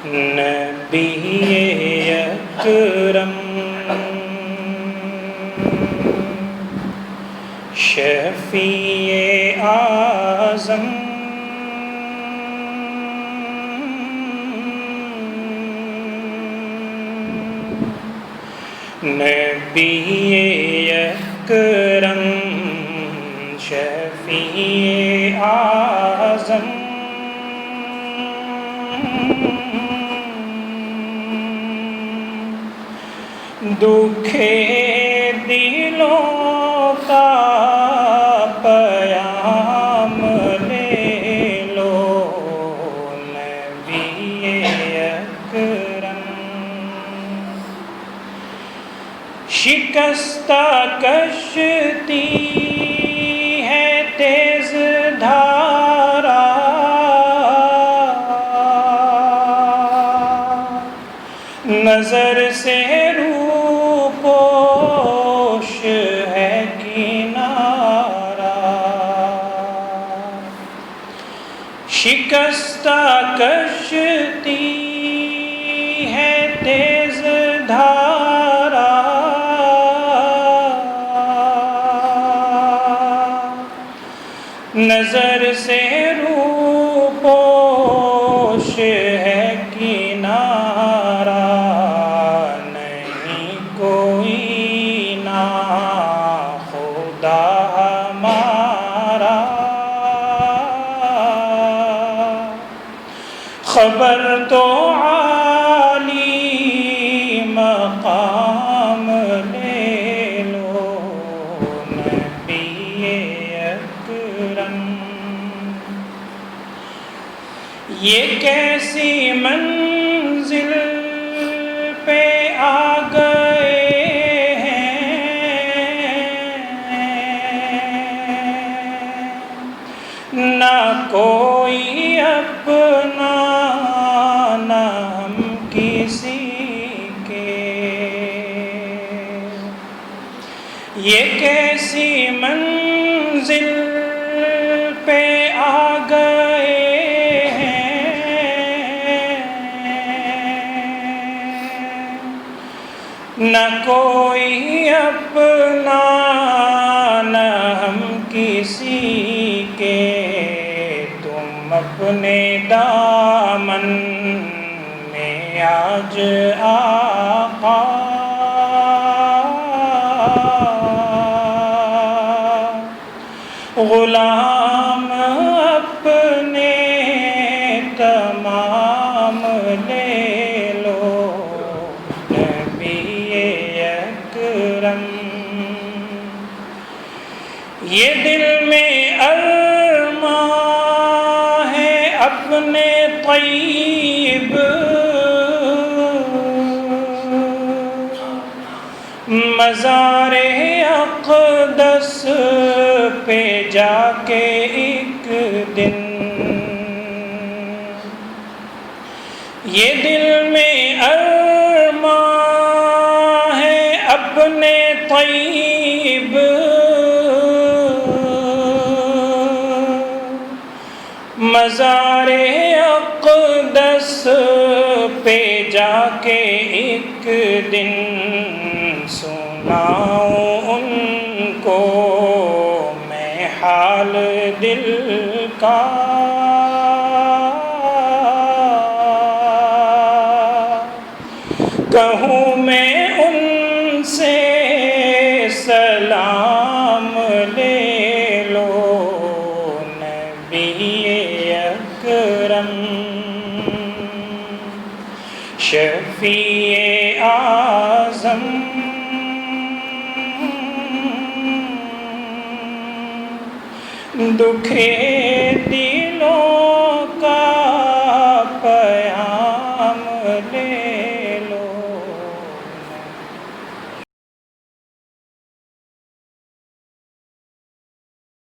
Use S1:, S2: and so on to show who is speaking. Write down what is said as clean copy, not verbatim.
S1: نبی اکرم شفیع اعظم نبی اکرم شفیع اعظم دکھے دلوں کا پیام لے لو نبی اکرم شکستہ کشتی ہے تیز دھارا نظر سے روپوش ہے کنارہ شکستہ کشتی ہے تیز دھارا نظر سے روپوش ہے کنارہ نہیں کوئی نا خدا ہمارا خبر تو عالی مقام لے لو نبی اکرم یہ کیسی منزل پہ آ گئے ہیں نہ کوئی اپنا نہ ہم کسی کے یہ کیسی منزل پہ آ گئے نہ کوئی اپنا نہ ہم کسی کے تم اپنے دامن میں آج آقا غلام اپنے تمام لے لو یہ دل میں ارماں ہے اپنے طیب مزار اقدس پہ جا کے ایک دن یہ دل میں ارماں ہے اپنے طیب مزار اقدس پہ جا کے ایک دن سناؤں ان کو میں حال دل کا کہوں میں ان سے سلام لے لو نبی اکرم شفیع اعظم دکھے